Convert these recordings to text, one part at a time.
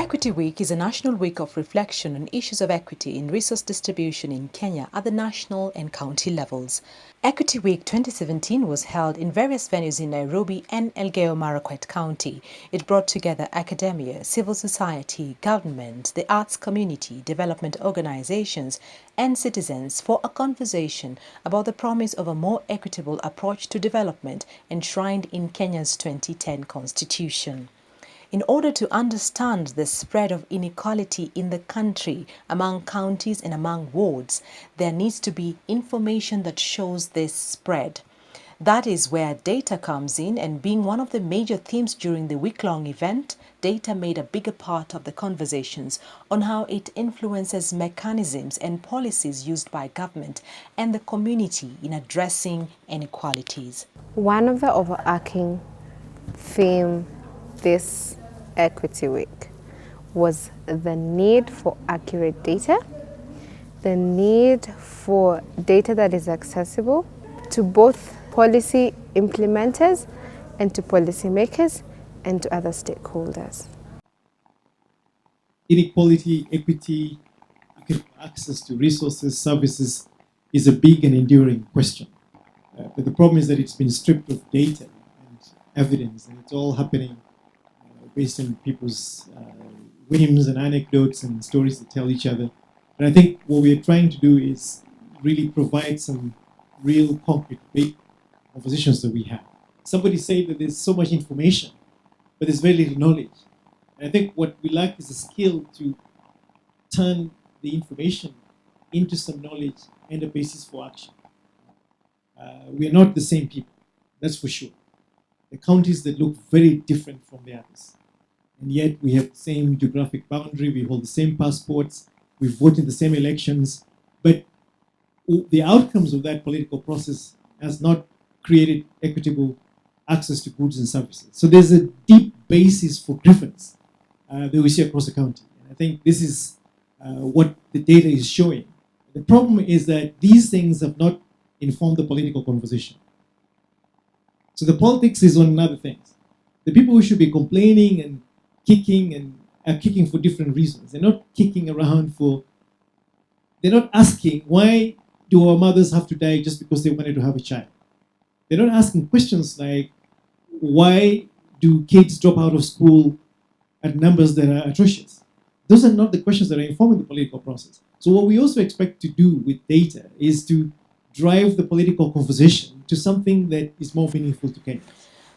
Equity Week is a national week of reflection on issues of equity in resource distribution in Kenya at the national and county levels. Equity Week 2017 was held in various venues in Nairobi and Elgeyo Marakwet County. It brought together academia, civil society, government, the arts community, development organizations, and citizens for a conversation about the promise of a more equitable approach to development enshrined in Kenya's 2010 Constitution. In order to understand the spread of inequality in the country among counties and among wards, there needs to be information that shows this spread. That is where data comes in, and being one of the major themes during the week-long event, data made a bigger part of the conversations on how it influences mechanisms and policies used by government and the community in addressing inequalities. One of the overarching themes this Equity Week was the need for accurate data, the need for data that is accessible to both policy implementers and to policymakers and to other stakeholders. Inequality, equity, access to resources, services is a big and enduring question. But the problem is that it's been stripped of data and evidence, and it's all happening based on people's whims and anecdotes and stories they tell each other. But I think what we're trying to do is really provide some real concrete big conversations that we have. Somebody said that there's so much information, but there's very little knowledge. And I think what we lack is a skill to turn the information into some knowledge and a basis for action. We are not the same people, that's for sure. The counties that look very different from the others. And yet we have the same geographic boundary, we hold the same passports, we vote in the same elections, but the outcomes of that political process has not created equitable access to goods and services. So there's a deep basis for difference that we see across the county. And I think this is what the data is showing. The problem is that these things have not informed the political conversation. So the politics is on other things. The people who should be complaining and kicking are kicking for different reasons. They're not kicking around they're not asking, why do our mothers have to die just because they wanted to have a child? They're not asking questions like, why do kids drop out of school at numbers that are atrocious? Those are not the questions that are informing the political process. So what we also expect to do with data is to drive the political conversation to something that is more meaningful to Kenyans.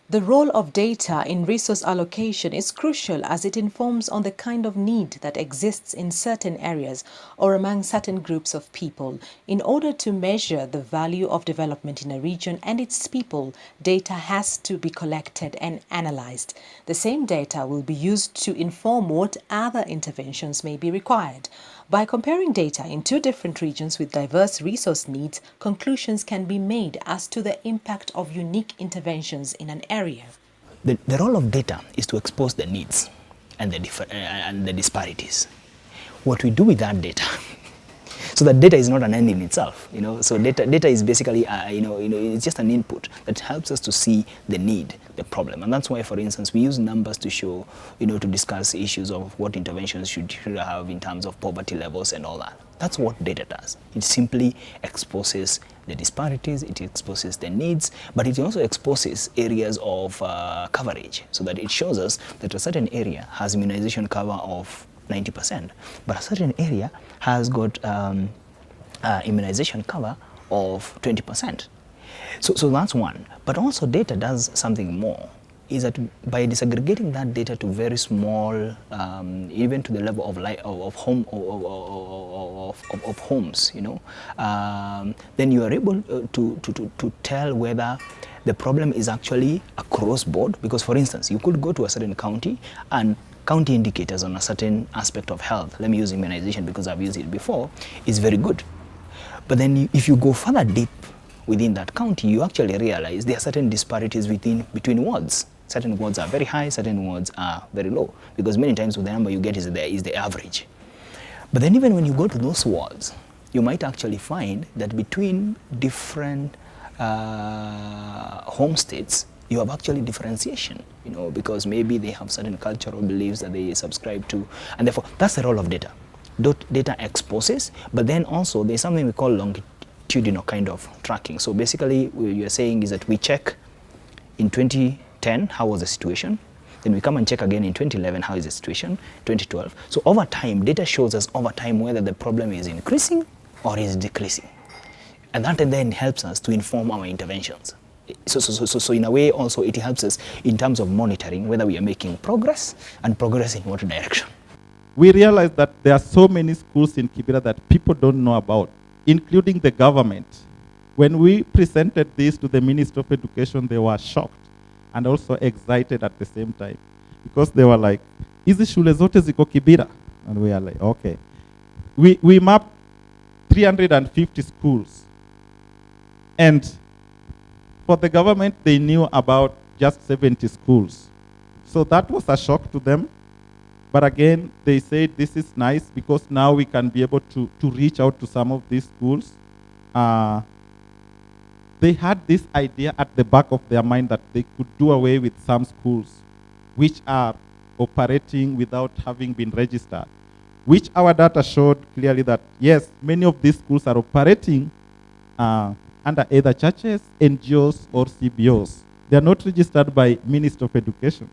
The role of data in resource allocation is crucial as it informs on the kind of need that exists in certain areas or among certain groups of people. In order to measure the value of development in a region and its people, data has to be collected and analyzed. The same data will be used to inform what other interventions may be required. By comparing data in two different regions with diverse resource needs, conclusions can be made as to the impact of unique interventions in an area. The role of data is to expose the needs and the disparities. What we do with that data, so that data is not an end in itself, So data is basically, it's just an input that helps us to see the need, the problem, and that's why, for instance, we use numbers to show, to discuss issues of what interventions should have in terms of poverty levels and all that. That's what data does. It simply exposes the disparities, it exposes the needs, but it also exposes areas of coverage, so that it shows us that a certain area has immunization cover of 90%, but a certain area has got immunization cover of 20%. So that's one. But also data does something more, is that by disaggregating that data to very small, even to the level of homes, then you are able to tell whether the problem is actually across board. Because, for instance, you could go to a certain county and county indicators on a certain aspect of health, let me use immunization because I've used it before, is very good. But then if you go further deep within that county, you actually realize there are certain disparities between wards. Certain wards are very high, certain wards are very low, because many times the number you get is the average. But then even when you go to those wards, you might actually find that between different home states, you have actually differentiation, because maybe they have certain cultural beliefs that they subscribe to, and therefore that's the role of data. Data exposes, but then also there's something we call longitudinal kind of tracking. So basically what you're saying is that we check in 2010 how was the situation, then we come and check again in 2011 how is the situation, 2012. So over time, data shows us over time whether the problem is increasing or is decreasing, and that then helps us to inform our interventions. So in a way also it helps us in terms of monitoring whether we are making progress and progress in what direction. We realize that there are so many schools in Kibera that people don't know about, including the government. When we presented this to the Minister of Education, they were shocked and also excited at the same time, because they were like, hizi shule zote ziko Kibera? And we are like, okay. We mapped 350 schools, and for the government, they knew about just 70 schools. So that was a shock to them. But again, they said this is nice because now we can be able to reach out to some of these schools. They had this idea at the back of their mind that they could do away with some schools which are operating without having been registered, which our data showed clearly that, yes, many of these schools are operating under either churches, NGOs, or CBOs. They are not registered by Minister of Education.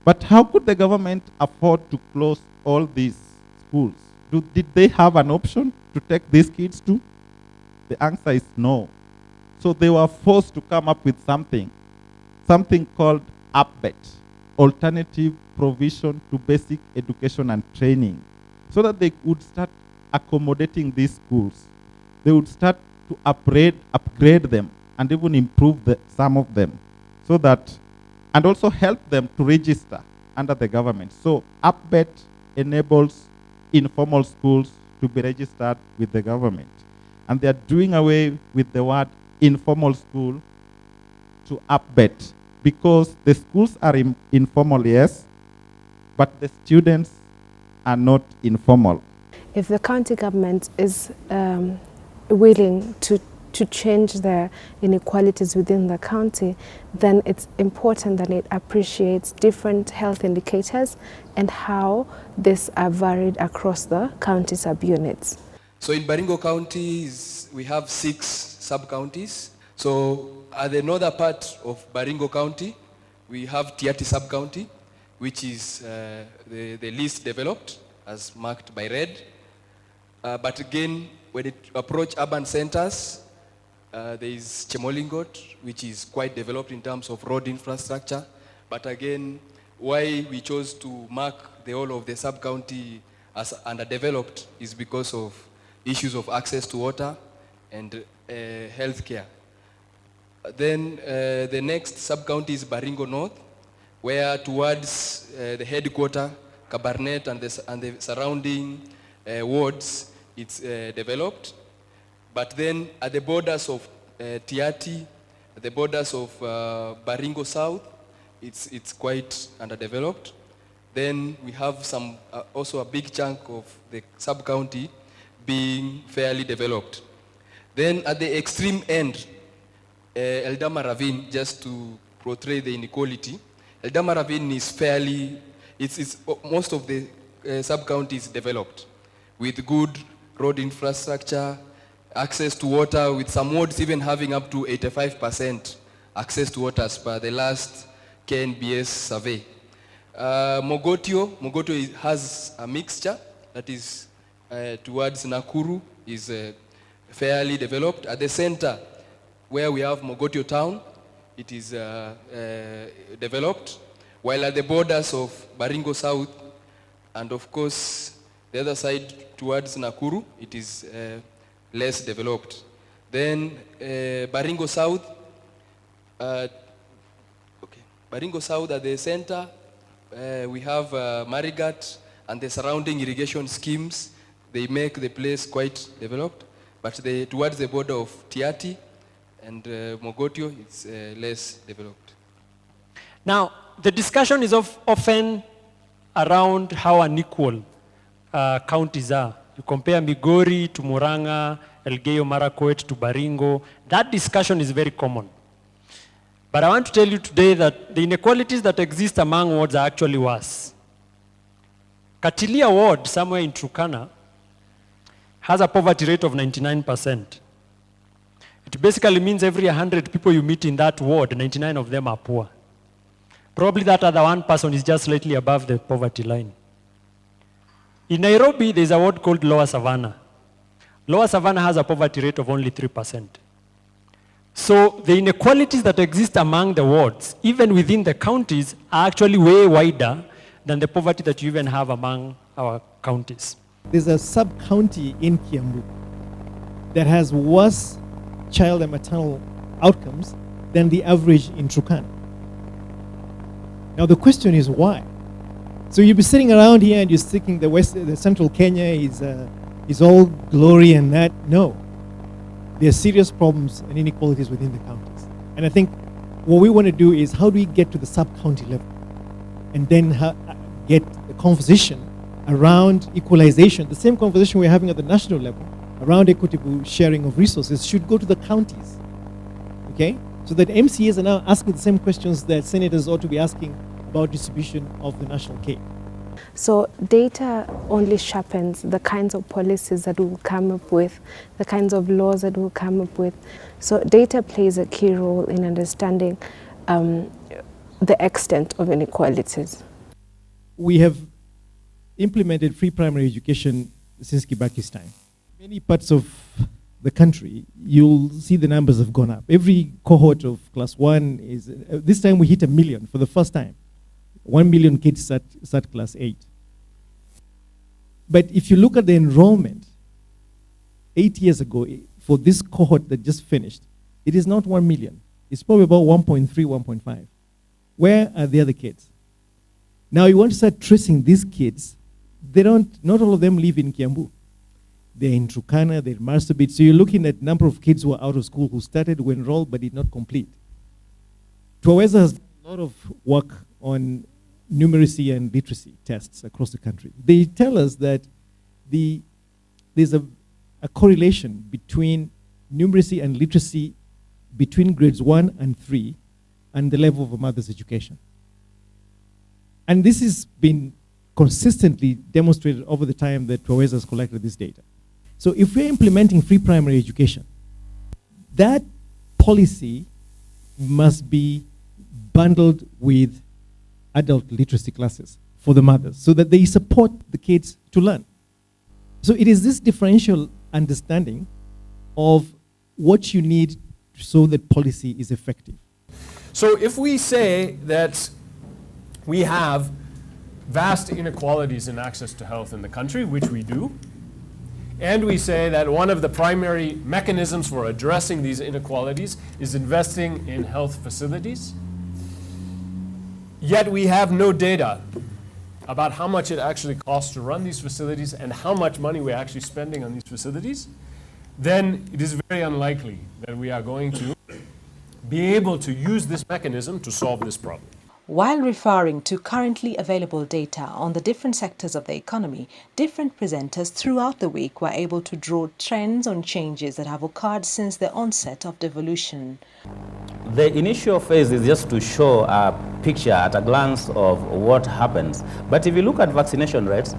But how could the government afford to close all these schools? Did they have an option to take these kids to? The answer is no. So they were forced to come up with something called APBET, Alternative Provision to Basic Education and Training, so that they would start accommodating these schools. They would start to upgrade them and even improve some of them, so that, and also help them to register under the government. So APBET enables informal schools to be registered with the government. And they are doing away with the word informal school to APBET, because the schools are informal, yes, but the students are not informal. If the county government is willing to change the inequalities within the county, then it's important that it appreciates different health indicators and how these are varied across the county subunits. So in Baringo County, we have 6 sub-counties. So at the northern part of Baringo County, we have Tiati sub-county, which is the least developed, as marked by red. But again, when it approach urban centers, there is Chemolingot, which is quite developed in terms of road infrastructure. But again, why we chose to mark the whole of the sub-county as underdeveloped is because of issues of access to water and healthcare. Then the next sub-county is Baringo North, where towards the headquarter, Kabarnet and the surrounding wards, it's developed. But then at the borders of Tiati, at the borders of Baringo South, it's quite underdeveloped. Then we have some, also a big chunk of the sub-county being fairly developed. Then at the extreme end, Eldama Ravine, just to portray the inequality, Eldama Ravine is fairly, most of the sub-county is developed with good road infrastructure, access to water, with some wards even having up to 85% access to water as per the last KNBS survey. Mogotio has a mixture that is towards Nakuru is fairly developed. At the center, where we have Mogotio town, it is developed, while at the borders of Baringo South, and of course the other side towards Nakuru, it is less developed. Then Baringo South, Baringo South at the center, we have Marigat and the surrounding irrigation schemes. They make the place quite developed, but towards the border of Tiati and Mogotio, it's less developed. Now, the discussion is often around how unequal counties are. You compare Migori to Murang'a, Elgeyo Marakwet to Baringo. That discussion is very common. But I want to tell you today that the inequalities that exist among wards are actually worse. Katilia ward, somewhere in Turkana, has a poverty rate of 99%. It basically means every 100 people you meet in that ward, 99 of them are poor. Probably that other one person is just slightly above the poverty line. In Nairobi, there's a ward called Lower Savannah. Lower Savannah has a poverty rate of only 3%. So the inequalities that exist among the wards, even within the counties, are actually way wider than the poverty that you even have among our counties. There's a sub-county in Kiambu that has worse child and maternal outcomes than the average in Turkana. Now the question is why? So you'll be sitting around here and you're thinking the central Kenya is all glory and that. No. There are serious problems and inequalities within the counties. And I think what we want to do is how do we get to the sub-county level and then get a conversation around equalization. The same conversation we're having at the national level around equitable sharing of resources should go to the counties. Okay? So that MCAs are now asking the same questions that senators ought to be asking about distribution of the national cake. So data only sharpens the kinds of policies that we'll come up with, the kinds of laws that we'll come up with. So data plays a key role in understanding the extent of inequalities. We have implemented free primary education since Kibaki's time. Many parts of the country, you'll see the numbers have gone up. Every cohort of class 1 is, this time we hit 1 million for the first time. 1 million kids start class 8. But if you look at the enrollment, 8 years ago, for this cohort that just finished, it is not 1 million. It's probably about 1.3, 1.5. Where are the other kids? Now you want to start tracing these kids. Not all of them live in Kiambu. They're in Turkana, they're in Marsabit. So you're looking at number of kids who are out of school who started, who enrolled, but did not complete. Tuaweza has done a lot of work on numeracy and literacy tests across the country. They tell us that there's a correlation between numeracy and literacy between grades 1 and 3 and the level of a mother's education. And this has been consistently demonstrated over the time that Tuaweza has collected this data. So if we're implementing free primary education, that policy must be bundled with adult literacy classes for the mothers so that they support the kids to learn. So it is this differential understanding of what you need so that policy is effective. So if we say that we have vast inequalities in access to health in the country, which we do, and we say that one of the primary mechanisms for addressing these inequalities is investing in health facilities, yet we have no data about how much it actually costs to run these facilities and how much money we're actually spending on these facilities, then it is very unlikely that we are going to be able to use this mechanism to solve this problem. While referring to currently available data on the different sectors of the economy, different presenters throughout the week were able to draw trends on changes that have occurred since the onset of devolution. The initial phase is just to show a picture at a glance of what happens. But if you look at vaccination rates,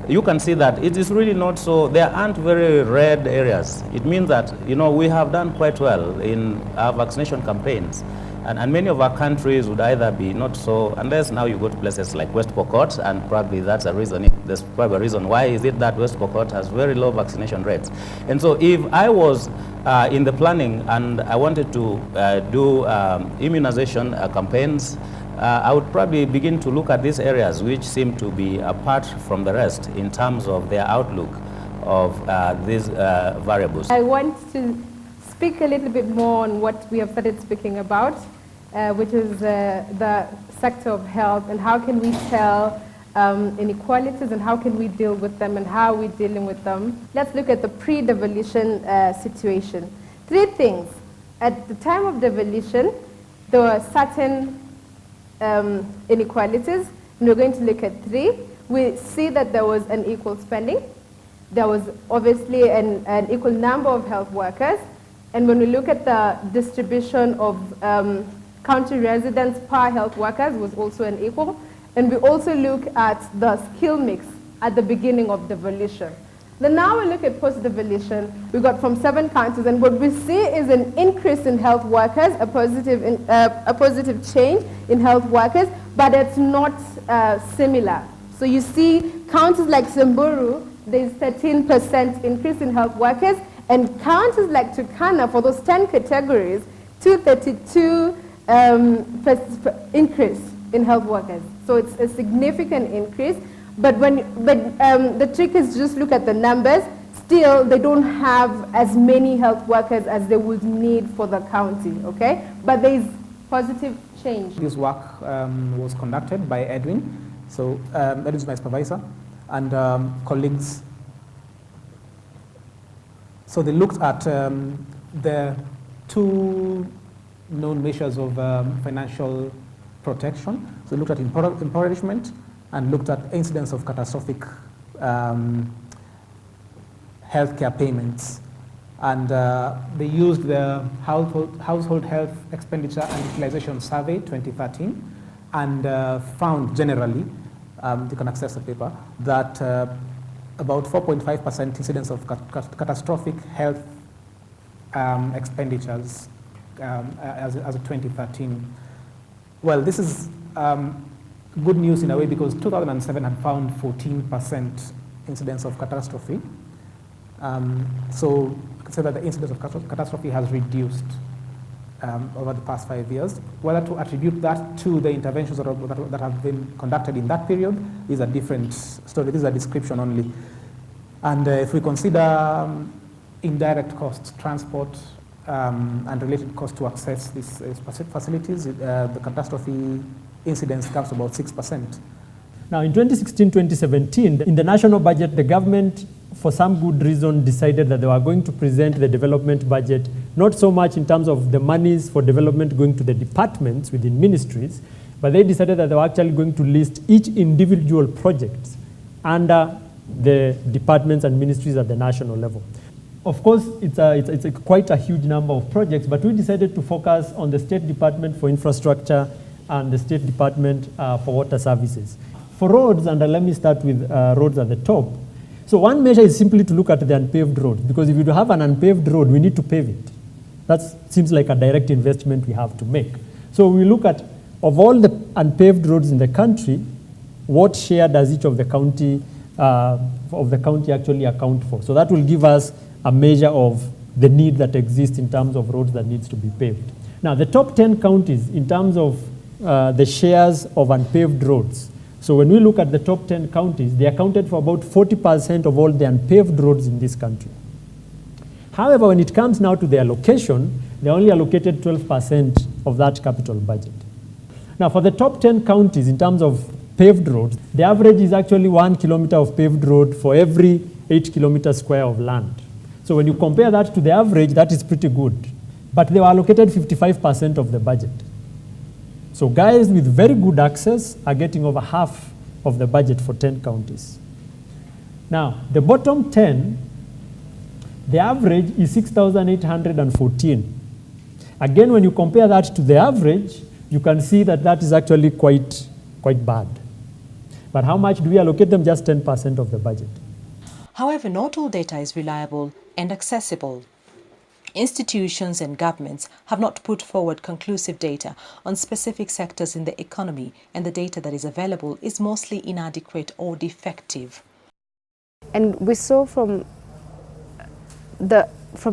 you can see that it is really not so, there aren't very red areas. It means that, we have done quite well in our vaccination campaigns. And many of our countries would either be not so, unless now you go to places like West Pokot, and probably that's a reason, there's probably a reason why is it that West Pokot has very low vaccination rates. And so if I was in the planning and I wanted to do immunization campaigns, I would probably begin to look at these areas which seem to be apart from the rest in terms of their outlook of these variables. I want to speak a little bit more on what we have started speaking about, which is the sector of health and how can we tell inequalities and how can we deal with them and how we're dealing with them. Let's look at the pre-devolution situation. 3 things. At the time of devolution, there were certain inequalities, and we're going to look at 3. We see that there was unequal spending. There was obviously an equal number of health workers. And when we look at the distribution of county residents per health workers was also unequal. And we also look at the skill mix at the beginning of devolution. Then now we look at post-devolution. We got from 7 counties, and what we see is an increase in health workers, a positive change in health workers, but it's not similar. So you see counties like Samburu, there's 13% increase in health workers, and counties like Turkana, for those 10 categories, 232 increase in health workers. So it's a significant increase. But the trick is just look at the numbers. Still, they don't have as many health workers as they would need for the county, okay? But there is positive change. This work was conducted by Edwin, so that is my supervisor, and colleagues. So they looked at the 2 known measures of financial protection. So they looked at impoverishment and looked at incidence of catastrophic healthcare payments. And they used the Household Health Expenditure and Utilization Survey 2013 and found generally, you can access the paper, that about 4.5% incidence of catastrophic health expenditures as of 2013. Well, this is good news in a way because 2007 had found 14% incidence of catastrophe. So you can say that the incidence of catastrophe has reduced over the past 5 years. Whether to attribute that to the interventions that have been conducted in that period is a different story. This is a description only. And if we consider indirect costs, transport, and related costs to access these facilities, the catastrophe incidence comes to about 6%. Now, in 2016-2017, in the national budget, the government, for some good reason, decided that they were going to present the development budget, not so much in terms of the monies for development going to the departments within ministries, but they decided that they were actually going to list each individual project under the departments and ministries at the national level. Of course, it's quite a huge number of projects, but we decided to focus on the State Department for Infrastructure and the State Department for Water Services. For roads, and let me start with roads at the top. So one measure is simply to look at the unpaved roads, because if you have an unpaved road, we need to pave it. That seems like a direct investment we have to make. So we look at, of all the unpaved roads in the country, what share does each of the county actually account for? So that will give us a measure of the need that exists in terms of roads that needs to be paved. Now, the top 10 counties in terms of the shares of unpaved roads. So when we look at the top 10 counties, they accounted for about 40% of all the unpaved roads in this country. However, when it comes now to the allocation, they only allocated 12% of that capital budget. Now, for the top 10 counties in terms of paved roads, the average is actually 1 kilometer of paved road for every 8 kilometer square of land. So when you compare that to the average, that is pretty good. But they were allocated 55% of the budget. So guys with very good access are getting over half of the budget for 10 counties. Now, the bottom 10, the average is 6,814. Again, when you compare that to the average, you can see that that is actually quite bad. But how much do we allocate them? Just 10% of the budget. However, not all data is reliable and accessible. Institutions and governments have not put forward conclusive data on specific sectors in the economy, and the data that is available is mostly inadequate or defective. And we saw from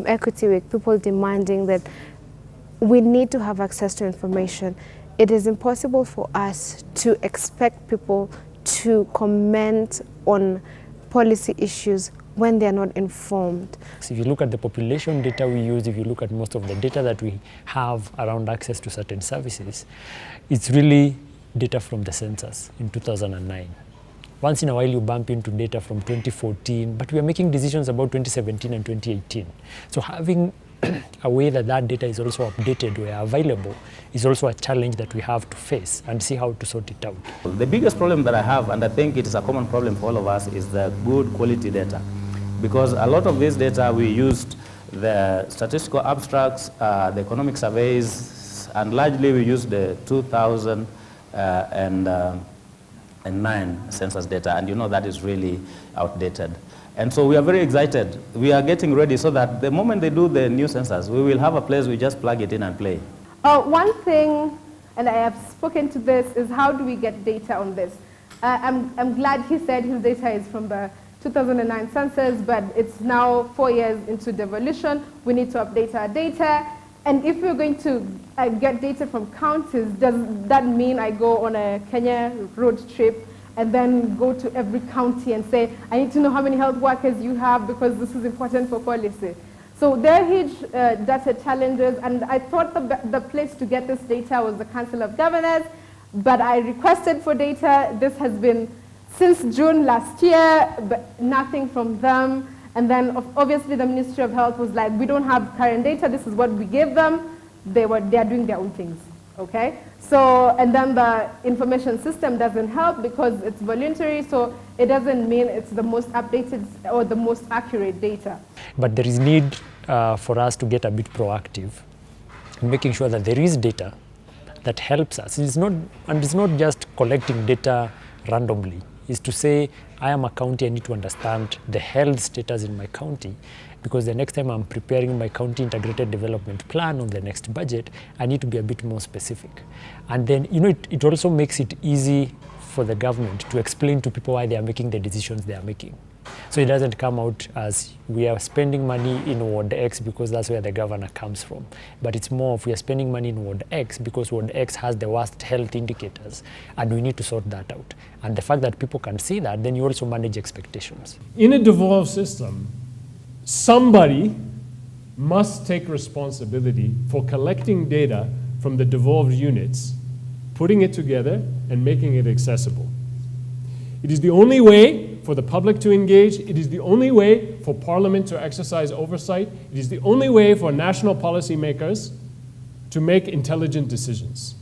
Equity Week, people demanding that we need to have access to information. It is impossible for us to expect people to comment on policy issues when they are not informed. So if you look at the population data we use, if you look at most of the data that we have around access to certain services, it's really data from the census in 2009. Once in a while you bump into data from 2014, but we are making decisions about 2017 and 2018. So having a way that that data is also updated where available is also a challenge that we have to face and see how to sort it out. The biggest problem that I have, and I think it is a common problem for all of us, is the good quality data. Because a lot of this data we used the statistical abstracts, the economic surveys, And largely we use the 2009 census data, and you know that is really outdated. And so we are very excited. We are getting ready so that the moment they do the new census, we will have a place we just plug it in and play. One thing, and I have spoken to this, is how do we get data on this? I'm glad he said his data is from the 2009 census, but it's now 4 years into devolution. We need to update our data. And if we're going to get data from counties, does that mean I go on a Kenya road trip and then go to every county and say, I need to know how many health workers you have because this is important for policy? So there are huge data challenges, and I thought the place to get this data was the Council of Governors, but I requested for data. This has been since June last year, but nothing from them. And then obviously the Ministry of Health was like, we don't have current data, this is what we gave them. They are doing their own things, okay? So, and then the information system doesn't help because it's voluntary, so it doesn't mean it's the most updated or the most accurate data. But there is need for us to get a bit proactive in making sure that there is data that helps us. It's not just collecting data randomly. It's to say, I am a county, I need to understand the health status in my county, because the next time I'm preparing my county integrated development plan on the next budget, I need to be a bit more specific. And then, you know, it also makes it easy for the government to explain to people why they are making the decisions they are making. So it doesn't come out as we are spending money in Ward X because that's where the governor comes from. But it's more of we are spending money in Ward X because Ward X has the worst health indicators and we need to sort that out. And the fact that people can see that, then you also manage expectations. In a devolved system, somebody must take responsibility for collecting data from the devolved units, putting it together, and making it accessible. It is the only way for the public to engage. It is the only way for Parliament to exercise oversight. It is the only way for national policymakers to make intelligent decisions.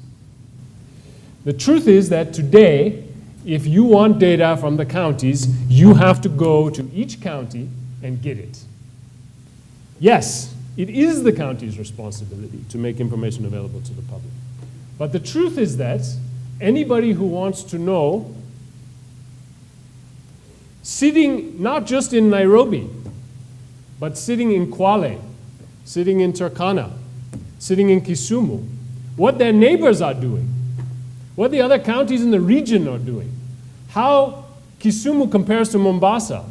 The truth is that today, if you want data from the counties, you have to go to each county and get it. Yes, it is the county's responsibility to make information available to the public. But the truth is that anybody who wants to know, sitting not just in Nairobi, but sitting in Kwale, sitting in Turkana, sitting in Kisumu, what their neighbors are doing, what the other counties in the region are doing, how Kisumu compares to Mombasa,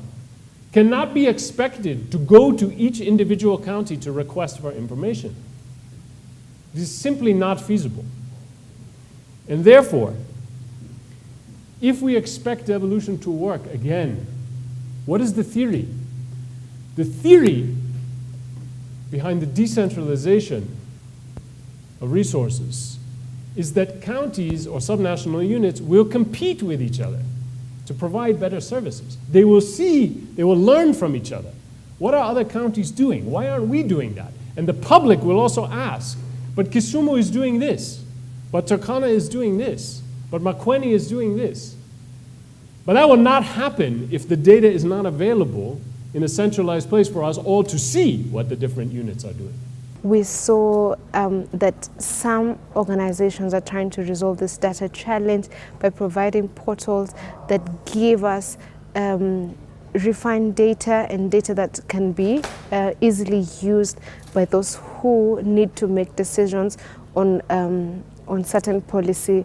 cannot be expected to go to each individual county to request for information. It is simply not feasible. And therefore, if we expect devolution to work again, what is the theory? The theory behind the decentralization of resources is that counties or subnational units will compete with each other to provide better services. They will learn from each other. What are other counties doing? Why aren't we doing that? And the public will also ask, but Kisumu is doing this, but Turkana is doing this, but Makueni is doing this. But that will not happen if the data is not available in a centralized place for us all to see what the different units are doing. We saw that some organizations are trying to resolve this data challenge by providing portals that give us refined data and data that can be easily used by those who need to make decisions on certain policy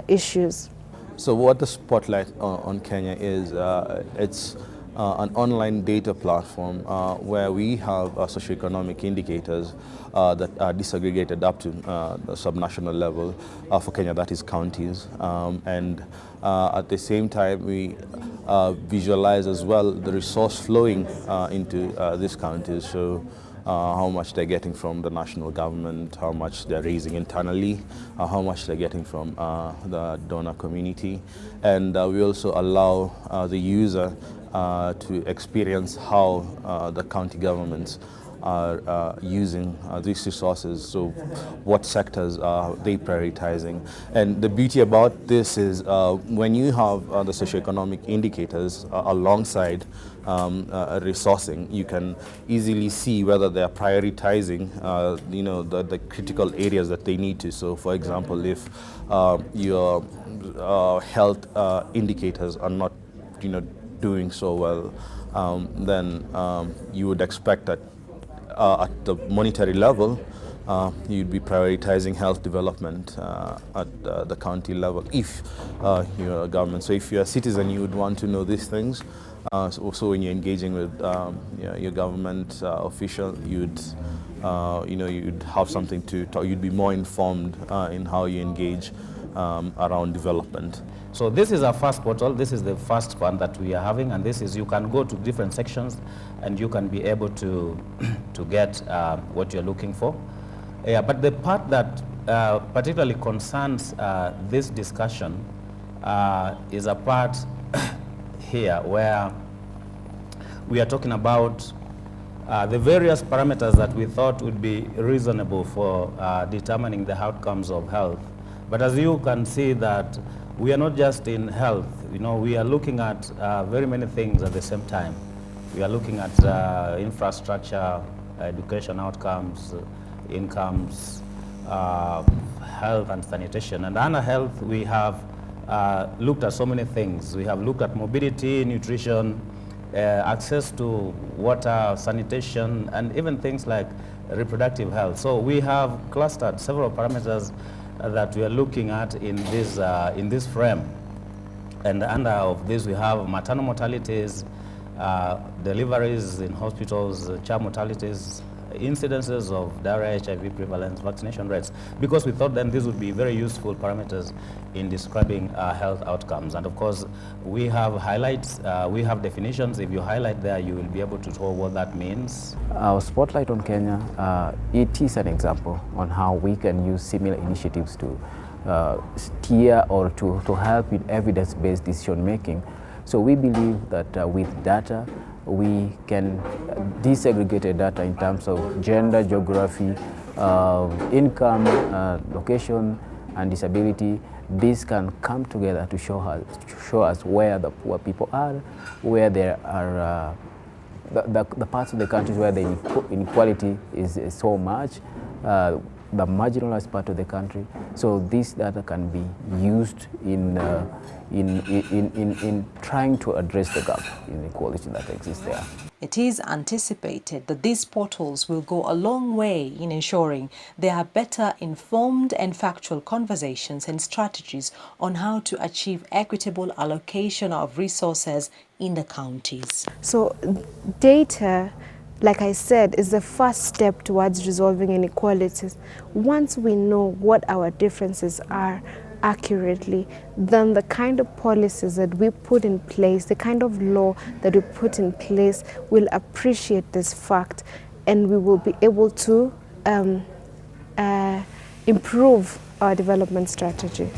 issues. So what the Spotlight on Kenya is, it's an online data platform where we have socioeconomic indicators that are disaggregated up to the subnational level for Kenya, that is counties. And at the same time, we visualize as well the resource flowing into these counties. So how much they're getting from the national government, how much they're raising internally, how much they're getting from the donor community. And we also allow the user to experience how the county governments are using these resources. So what sectors are they prioritizing? And the beauty about this is when you have the socioeconomic indicators alongside resourcing, you can easily see whether they are prioritizing the critical areas that they need to. So for example, if your health indicators are not doing so well, then you would expect that at the monetary level, you'd be prioritizing health development at the county level if you're a government. So if you're a citizen, you would want to know these things. So when you're engaging with your government official, you'd have something to talk. You'd be more informed in how you engage around development. So this is our first portal. This is the first one that we are having, and this is, you can go to different sections and you can be able to get what you're looking for. Yeah, but the part that particularly concerns this discussion is a part here where we are talking about the various parameters that we thought would be reasonable for determining the outcomes of health. But as you can see that we are not just in health, we are looking at very many things at the same time. We are looking at infrastructure, education outcomes, incomes, health and sanitation. And under health, we have looked at so many things. We have looked at mobility, nutrition, access to water, sanitation, and even things like reproductive health. So we have clustered several parameters that we are looking at in this frame. And under of this, we have maternal mortalities, deliveries in hospitals, child mortalities, incidences of diarrhea, HIV prevalence, vaccination rates, because we thought then these would be very useful parameters in describing health outcomes. And of course, we have highlights, we have definitions. If you highlight there, you will be able to tell what that means. Our Spotlight on Kenya, it is an example on how we can use similar initiatives to steer or to help with evidence-based decision making. So we believe that with data, we can disaggregate data in terms of gender, geography, income, location, and disability. This can come together to show us where the poor people are, where there are the parts of the countries where the inequality is so much, the marginalized part of the country. So this data can be used in trying to address the gap in inequality that exists there. It is anticipated that these portals will go a long way in ensuring there are better informed and factual conversations and strategies on how to achieve equitable allocation of resources in the counties. So data, like I said, is the first step towards resolving inequalities. Once we know what our differences are accurately, then the kind of policies that we put in place, the kind of law that we put in place will appreciate this fact, and we will be able to improve our development strategy.